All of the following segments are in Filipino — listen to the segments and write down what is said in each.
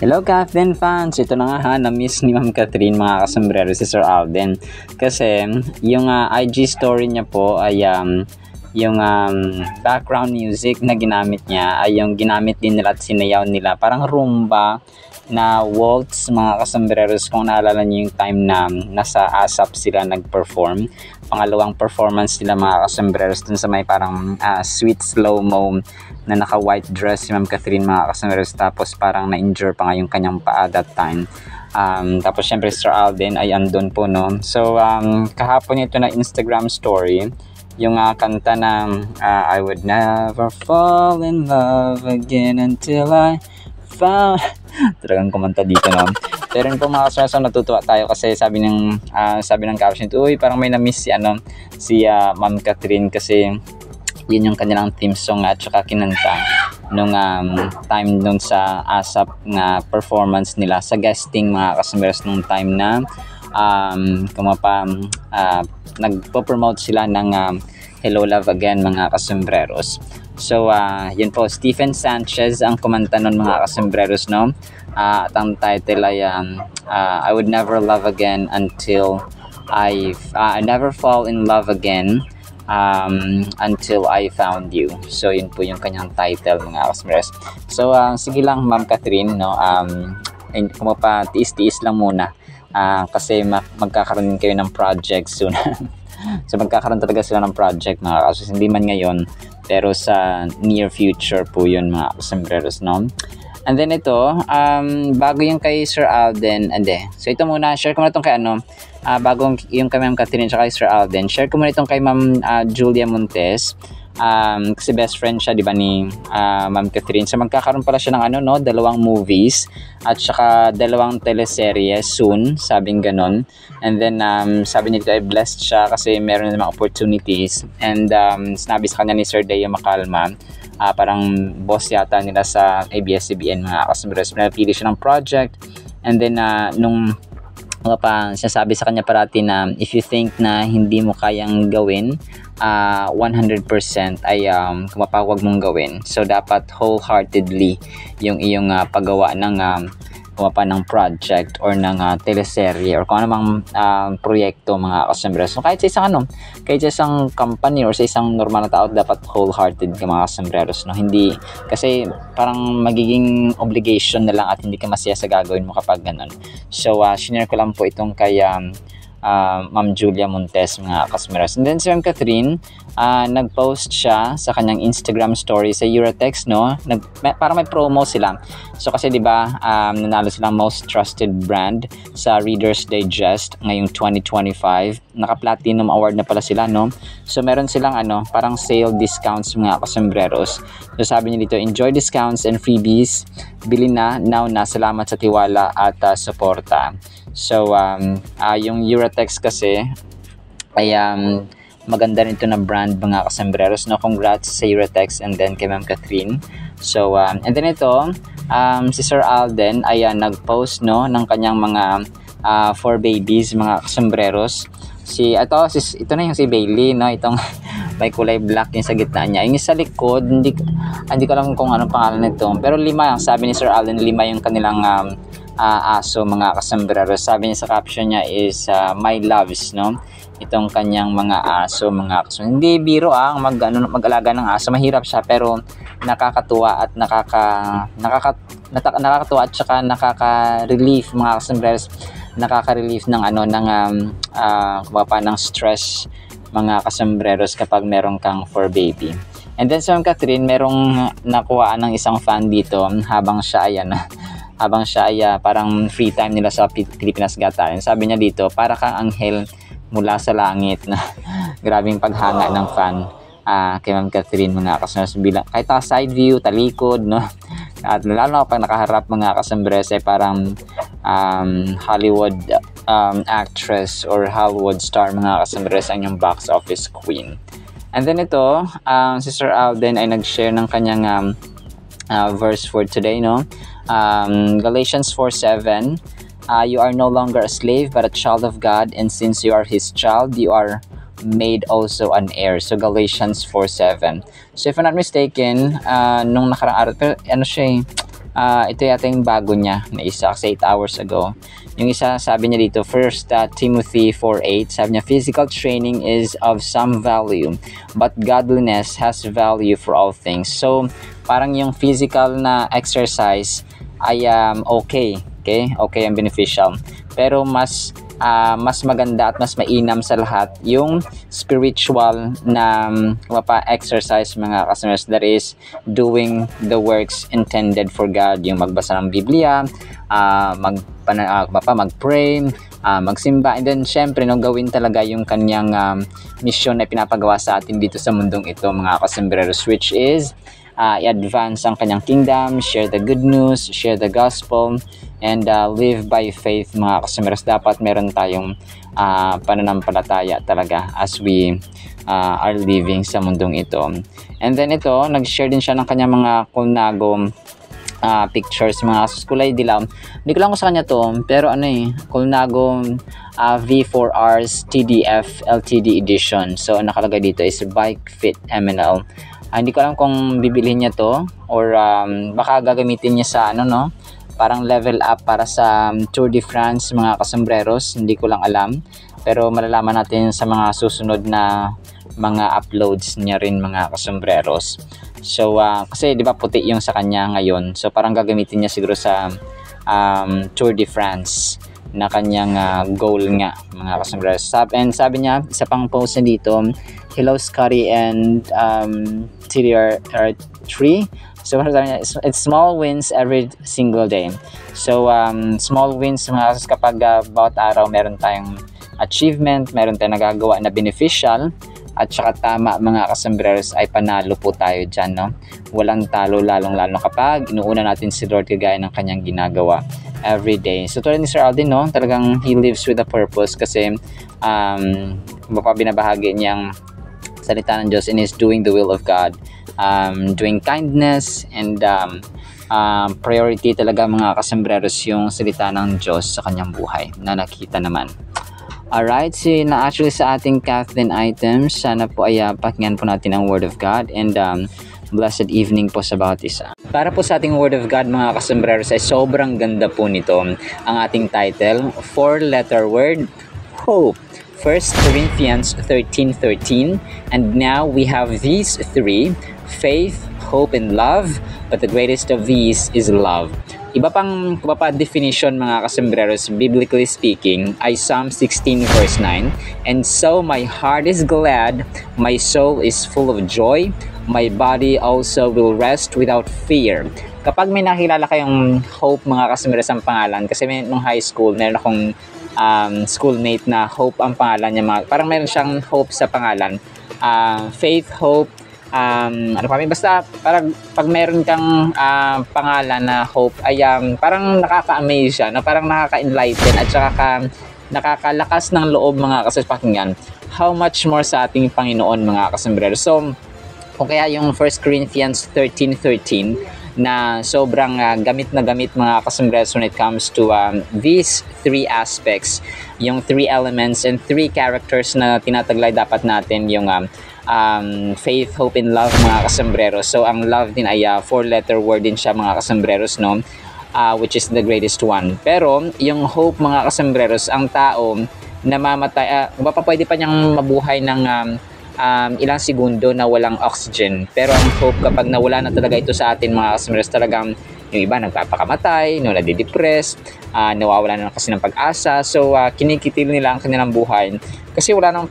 Hello Catherine fans! Ito na nga ha, na-miss ni Ma'am Catherine mga kasombrero si Sir Alden. Kasi yung IG story niya po ay yung background music na ginamit niya ay yung ginamit din nila at sinayaw nila. Parang rumba na waltz mga kasambreros, kung naalala niyo yung time na nasa ASAP sila nag-perform. Pangalawang performance nila mga kasambreros dun sa may parang sweet slow-mo na naka-white dress si Ma'am Catherine mga kasambreros, tapos parang na-injure pa nga yung kanyang paa that time. Tapos syempre Sir Alden ay andun po no. So kahapon ito na Instagram story yung kanta na I would never fall in love again until I found talagang kumanta dito no. Pero yun po mga kasamaso, natutuwa tayo kasi sabi ng caption ito, uy parang may na-miss si Ma'am Catherine kasi yun yung kanilang theme song at saka kinanta nung time nung sa ASAP na performance nila sa guesting mga kasamaso nung time na nagpo-promote sila ng Hello Love Again mga kasombreros. So yun po, Stephen Sanchez ang kumanta nun mga kasombreros no. At ang title ay I would never love again until I never fall in love again until I found you. So yun po yung kanyang title mga kasombreros. So sige lang Ma'am Catherine no, kung tiis-tiis lang muna. Kasi magkakaroon din kayo ng project soon. So magkakaroon talaga sila ng project mga kasos, hindi man ngayon pero sa near future po yun mga kasombreros no. And then ito bago yung kay Sir Alden, so ito muna, share ko muna itong kay bago yung kay Ma'am Catherine at kay Sir Alden, share ko muna itong kay Ma'am Julia Montes. Kasi best friend siya di ba ni Ma'am Catherine. So magkakaroon pala siya ng dalawang movies at saka dalawang teleserye soon, sabing ganon. And then sabi niya dito ay blessed siya kasi meron namang opportunities. And sinabi sa kanya ni Sir Deo Macalma, parang boss yata nila sa ABS-CBN mga kasombreros, napili siya ng project. And then nung sinasabi sa kanya parati na if you think na hindi mo kayang gawin 100% ay wag mong gawin. So dapat wholeheartedly yung iyong paggawa ng ng project or ng teleserye or kung anumang proyekto mga kasombreros. So kahit sa isang company or sa isang normal na tao, dapat wholehearted ka mga kasombreros no. Hindi kasi parang magiging obligation na lang at hindi ka masaya sa gagawin mo kapag ganun. So shinare ko lang po itong kay Ma'am Julia Montes mga kasombreros. And then si Ma'am Catherine, nag-post siya sa kanyang Instagram story sa Eurotex no. Para may promo sila. So kasi 'di ba nanalo silang most trusted brand sa Reader's Digest ngayong 2025. Naka-platinum award na pala sila no. So meron silang parang sale discounts mga kasombreros. So sabi niya dito, enjoy discounts and freebies. Bili na now na, salamat sa tiwala at suporta. So yung Eurotex kasi ay maganda nito na brand mga kasombreros no. Congrats sa Eurotex and then kay Ma'am Catherine. So and then ito si Sir Alden ay nag-post no ng kanyang mga 4 babies mga kasombreros. Ito na yung si Bailey no, itong may kulay black yung sa gitna niya. Yung sa likod hindi ko alam kung anong pangalan nito, pero 5 ang sabi ni Sir Alden, 5 yung kanilang aso mga kasombreros. Sabi niya sa caption niya is my loves no, itong kanyang mga aso mga kasombreros. Hindi biro ang mag-alaga ng aso, mahirap siya pero nakakatuwa at nakakatuwa at saka nakaka-relief mga kasombreros. Nakaka-relief ng ng stress mga kasombreros kapag meron kang 4 baby. And then sa Ma'am Catherine, merong nakuha ng isang fan dito habang siya ay parang free time nila sa Pilipinas Got Talent. Sabi niya dito, para kang anghel mula sa langit na grabing paghanga ng fan kay Ma'am Catherine mga kasombreros. Kahit side view, talikod no. At lalo pag nakaharap mga kasombreros ay parang Hollywood actress or Hollywood star mga kasombreros ang yung box office queen. And then ito, si Sir Alden ay nag-share ng kanyang verse for today no. Galatians 4:7, you are no longer a slave but a child of God, and since you are His child, you are made also an heir. So Galatians 4:7. So if I'm not mistaken, nung nakarang araw, pero ito yata yung bago niya na isa kasi 8 hours ago. Yung isa sabi niya dito, 1 Timothy 4:8, sabi niya, physical training is of some value, but godliness has value for all things. So, parang yung physical na exercise ay okay ang beneficial. Pero mas maganda at mas mainam sa lahat yung spiritual na exercise mga customers, that is doing the works intended for God, yung magbasa ng Biblia, mag-pray, magsimba, and then syempre gawin talaga yung kanyang mission na pinapagawa sa atin dito sa mundong ito mga kasembreros, which is i-advance ang kanyang kingdom, share the good news, share the gospel, and live by faith mga kasembreros. Dapat meron tayong pananampalataya talaga as we are living sa mundong ito. And then ito, nag-share din siya ng kanyang mga kulnago pictures mga kulay dilaw. Hindi ko lang ko sa kanya to, pero kulnago V4Rs TDF LTD edition. So nakalagay dito is Bike Fit MNL. Hindi ko alam kung bibilhin niya to or baka gagamitin niya sa parang level up para sa Tour de France mga kasembreros. Hindi ko lang alam, pero malalaman natin sa mga susunod na mga uploads niya rin mga kasembreros. So kasi di ba puti yung sa kanya ngayon, so parang gagamitin niya siguro sa Tour de France na kanyang goal nga mga kasembreros. And sabi niya, isa pang post niya dito, hello Scotty and TDR3. So it's small wins every single day. So small wins mga kasembreros, kapag bawat araw meron tayong achievement, meron tayong nagagawa na beneficial at saka tama mga kasembreros, ay panalo po tayo dyan, no? Walang talo, lalong-lalo kapag inuuna natin si Lord kagaya ng kanyang ginagawa every day. So tulad ni Sir Alden, no, talagang he lives with a purpose kasi binabahagi niyang salita ng Diyos and is doing the will of God, doing kindness, and priority talaga mga kasembreros yung salita ng Diyos sa kanyang buhay na nakita naman. Alright, so na actually sa ating Kathleen items, sana po ay pakinggan po natin ang Word of God, and blessed evening po sa bawat isa. Para po sa ating Word of God mga kasembreros, ay sobrang ganda po nito. Ang ating title, 4-letter word, hope. 1 Corinthians 13:13, and now we have these three, faith, hope, and love, but the greatest of these is love. Iba pang definition mga kasembreros, biblically speaking, ay Psalm 16 verse 9, and so my heart is glad, my soul is full of joy, my body also will rest without fear. Kapag may nakilala kayong Hope mga kasembreros ang pangalan, kasi nung high school, meron akong schoolmate na Hope ang pangalan niya, parang meron siyang Hope sa pangalan, faith, hope, basta parang pag meron kang pangalan na Hope ay parang nakaka-amaze siya, parang nakaka-enlighten at saka nakakalakas ng loob mga kasepakinggan. How much more sa ating Panginoon mga kasembreros. So kung kaya yung 1 Corinthians 13:13 na sobrang gamit na gamit mga kasembreros when it comes to these three aspects, yung three elements and three characters na tinataglay dapat natin, yung faith, hope, and love mga kasembreros. So ang love din ay 4-letter word din siya mga kasembreros, no? Which is the greatest one. Pero yung hope mga kasembreros, ang tao namamatay, pwede pa niyang mabuhay ng ilang segundo na walang oxygen. Pero ang hope, kapag nawala na talaga ito sa atin mga kasembreros, talagang yung iba nagpapakamatay, nadidepress, nawawala na kasi ng pag-asa. So kinikitil nila ang kanilang buhay kasi wala nang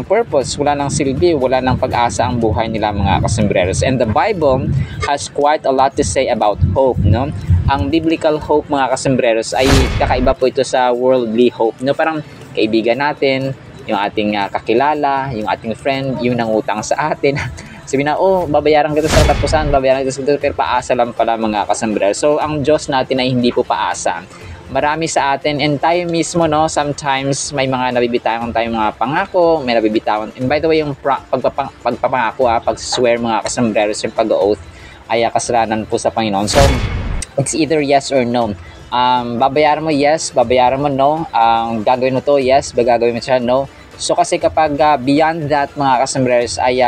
purpose, wala nang silbi, wala nang pag-asa ang buhay nila mga kasembreros. And the Bible has quite a lot to say about hope, no? Ang biblical hope mga kasembreros ay kakaiba po ito sa worldly hope, no? Parang kaibigan natin, yung ating kakilala, yung ating friend, yung nangutang sa atin. Sabi na, babayaran kita sa katapusan, babayaran kita sa katapusan, pero paasa lang pala mga kasembreros. So ang Diyos natin ay hindi po paasa. Marami sa atin, and tayo mismo, no, sometimes may mga nabibitawan tayong mga pangako, may nabibitawan. And by the way, yung pagpapangako, pag-swear mga kasembreros, yung pag-oath ay kasalanan po sa Panginoon. So it's either yes or no. Babayaran mo, yes. Babayaran mo, no. Gagawin mo to, yes. Gagawin mo siya, no. So kasi kapag beyond that mga kasembreros ay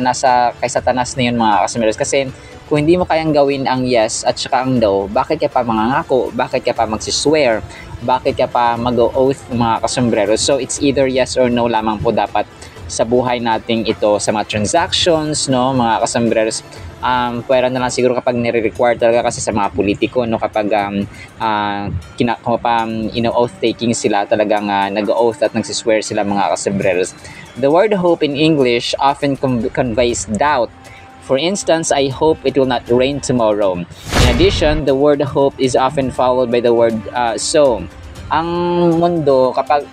nasa kay Satanas na yun mga kasembreros, kasi Kung hindi mo kayang gawin ang yes at saka ang no, bakit ka pa mangangako? Bakit ka pa magsiswear? Bakit ka pa mag-oath, mga kasombrero? So it's either yes or no lamang po dapat sa buhay nating ito, sa mga transactions, no, mga kasombreros. Pwera na lang siguro kapag nire-require talaga kasi sa mga politiko, no, kapag oath taking sila, talagang nag-oath at nagsiswear sila, mga kasombreros. The word hope in English often conveys doubt. For instance, I hope it will not rain tomorrow. In addition, the word hope is often followed by the word so. Ang mundo, kapag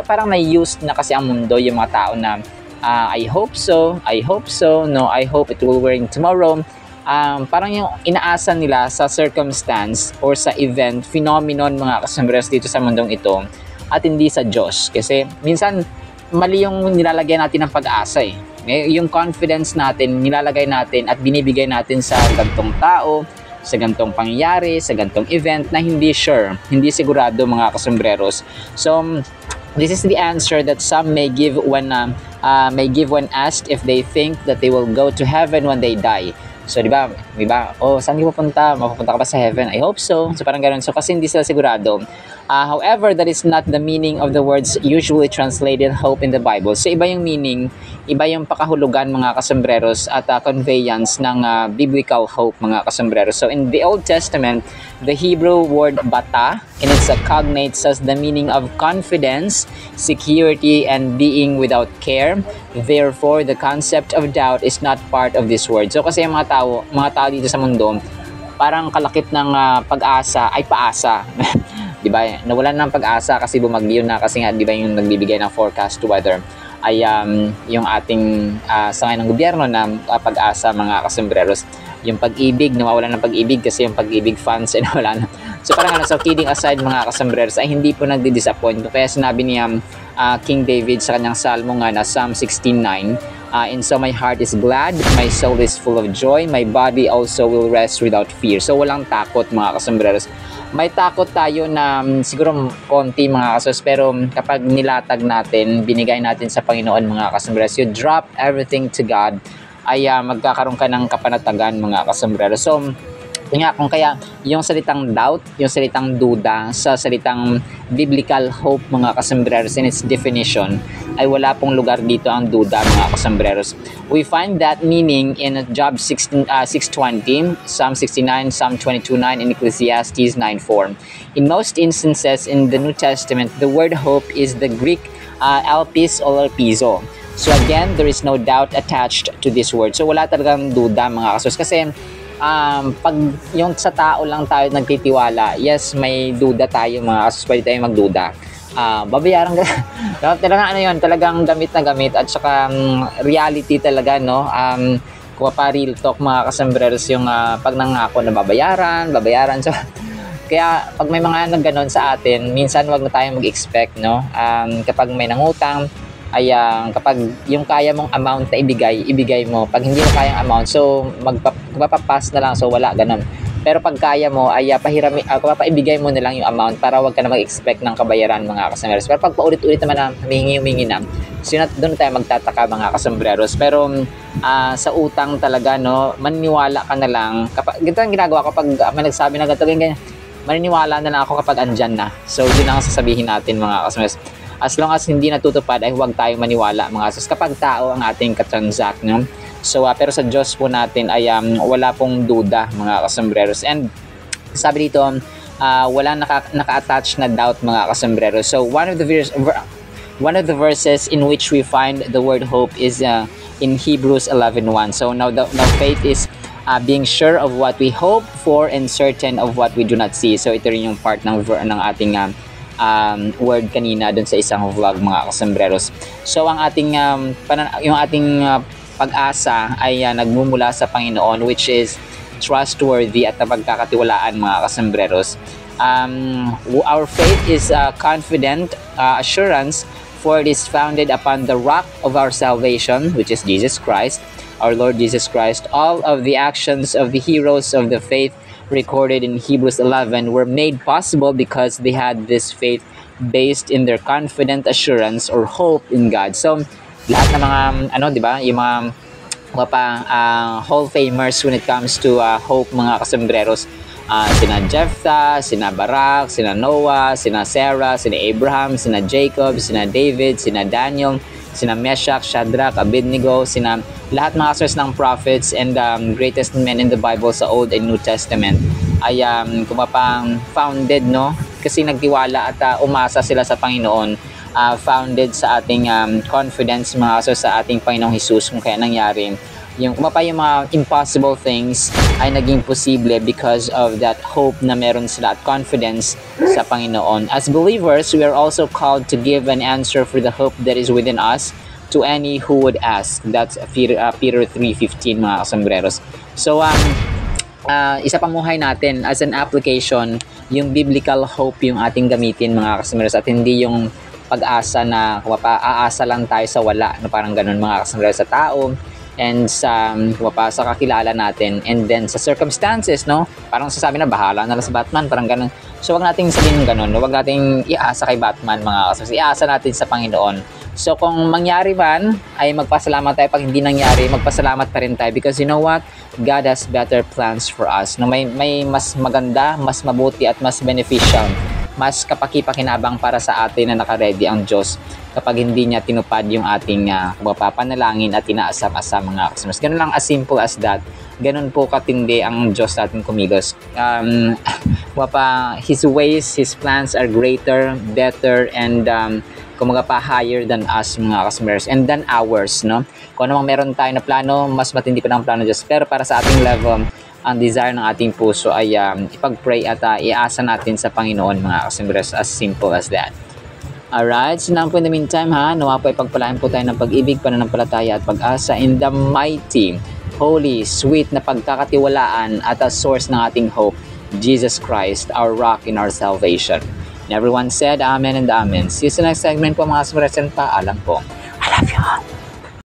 parang na-used na kasi ang mundo, yung mga tao na I hope so, no, I hope it will rain tomorrow. Parang yung inaasa nila sa circumstance or sa event, phenomenon, mga kasombreros, dito sa mundong ito, at hindi sa Diyos. Kasi minsan, mali yung nilalagay natin ng pag-asa eh. Yung confidence natin, nilalagay natin at binibigay natin sa gantong tao, sa gantong pangyayari, sa gantong event na hindi sure, hindi sigurado, mga kasombreros. So, this is the answer that some may give when asked if they think that they will go to heaven when they die. So, di ba? Oh, saan ka pupunta? Mapupunta ka ba sa heaven? I hope so. So, parang ganoon. So, kasi hindi sila sigurado. However, that is not the meaning of the words usually translated hope in the Bible. So, iba yung meaning, iba yung pakahulugan, mga kasombreros, at conveyance ng biblical hope, mga kasombreros. So, in the Old Testament, the Hebrew word bata, in its cognates as the meaning of confidence, security, and being without care. Therefore, the concept of doubt is not part of this word. So, kasi yung mga tao dito sa mundo, parang kalakip ng pag-asa ay paasa. Di ba? Nawalan ng pag-asa kasi bumagyo na, kasi nga, di ba, yung nagbibigay ng forecast weather ay yung ating sa ngayon ng gobyerno na pag-asa, mga kasombreros. Yung pag-ibig, nawawalan ng pag-ibig kasi yung pag-ibig funds ay nawala na. So parang so kidding aside, mga kasombreros, ay hindi po nagdi-disappoint. Kaya sinabi niya King David sa kanyang salmo nga na Psalm 16:9, and so my heart is glad, my soul is full of joy, my body also will rest without fear. So walang takot, mga kasombreros. May takot tayo na siguro konti, mga kasos, pero kapag nilatag natin, binigay natin sa Panginoon, mga kasombreros, you drop everything to God, ay magkakaroon ka ng kapanatagan, mga kasombreros. So, kung kaya yung salitang doubt, yung salitang duda sa salitang biblical hope, mga kasombreros, in its definition, ay wala pong lugar dito ang duda, mga kasombreros. We find that meaning in Job 6:20, Psalm 69, Psalm 22:9, and Ecclesiastes 9:4. In most instances in the New Testament, the word hope is the Greek elpis or elpizo. So again, there is no doubt attached to this word. So wala talagang duda, mga kasos, kasi pag yung sa tao lang tayo nagtitiwala, yes, may duda tayo, mga kasos, pwede tayo magduda. Babayaran ka. Talagang yun, talagang gamit na gamit, at saka reality talaga, no? Kung pa real talk, mga kasombreros, yung pag nangako na babayaran. So, kaya pag may mga nagganon sa atin, minsan wag na tayo mag-expect, no? Kapag may nangutang, ay kapag yung kaya mong amount na ibigay mo. Pag hindi mo kayang amount, so magpapass na lang, so wala, ganun. Pero pag kaya mo, ay paibigay mo na lang yung amount para wag ka na mag-expect ng kabayaran, mga kasombreros. Pero pag paulit-ulit naman na humingi na, so doon tayo magtataka, mga kasombreros. Pero sa utang talaga, no, maniniwala ka na lang. Ganito ang ginagawa kapag may nagsabi na ganyan, maniniwala na lang ako kapag andyan na. So yun ang sasabihin natin, mga kasombreros. As long as hindi natutupad, ay huwag tayong maniwala, mga kasos, kapag tao ang ating katransact, no? So, pero sa Diyos po natin ay wala pong duda, mga kasombreros. And sabi dito, wala naka-attach na doubt, mga kasombreros. So, one of the verses in which we find the word hope is in Hebrews 11:1. So, now faith is being sure of what we hope for and certain of what we do not see. So, ito rin yung part ng ating word kanina dun sa isang vlog, mga kasombreros. So ang ating pag-asa ay nagmumula sa Panginoon, which is trustworthy at napagkakatiwalaan, mga kasombreros. Our faith is confident assurance, for it is founded upon the rock of our salvation, which is Jesus Christ, our Lord Jesus Christ. All of the actions of the heroes of the faith recorded in Hebrews 11 were made possible because they had this faith based in their confident assurance or hope in God. So lahat ng mga di ba, yung mga Hall famers when it comes to hope mga kasombreros. Sina Jephthah, sina Barak, sina Noah, sina Sarah, sina Abraham, sina Jacob, sina David, sina Daniel, sina Meshach, Shadrach, Abednego, sina lahat mga source ng prophets and greatest men in the Bible sa Old and New Testament ay founded, no? Kasi nagtiwala at umasa sila sa Panginoon, founded sa ating confidence mga source sa ating Panginoong Jesus, kung kaya nangyari yung yung mga impossible things ay naging posible because of that hope na meron sila at confidence sa Panginoon. As believers, we are also called to give an answer for the hope that is within us to any who would ask. That's Peter 3:15 mga kasombreros. So isa pamuhay natin as an application, yung biblical hope yung ating gamitin mga kasombreros, at hindi yung pag-asa na aasa lang tayo sa wala, no, parang ganun mga kasombreros, sa tao and sa kakilala natin, and then sa circumstances, no? Parang sasabi na bahala na lang sa Batman, parang ganun. So wag nating sabihin ng ganun, wag nating iasa kay Batman mga kasombreros, iasa natin sa Panginoon. So kung mangyari man, ay magpasalamat tayo. Pag hindi nangyari, magpasalamat pa rin tayo, because you know what? God has better plans for us. No, may mas maganda, mas mabuti at mas beneficial, mas kapaki-pakinabang para sa atin na nakaredy ang Diyos kapag hindi niya tinupad yung ating panalangin at inaasam-asam mga kasombreros. Ganun lang, as simple as that. Ganun po katindi ang Diyos natin kumilos. His ways, His plans are greater, better, and higher than us mga kasombreros, and than ours, no? Kung ano mang meron tayo na plano, mas matindi pa ng plano ng Diyos. Pero para sa ating level, ang desire ng ating puso ay ipag-pray at iasa natin sa Panginoon mga kasombreros. As simple as that. Alright, so now po in the meantime nawa po ipagpalain po tayo ng pag-ibig, pananampalataya at pag-asa in the mighty, holy, sweet na pagkakatiwalaan at source ng ating hope, Jesus Christ, our rock in our salvation. And everyone said Amen and Amen. See you sa next segment po mga kasombreros, and paalam po. I love you all.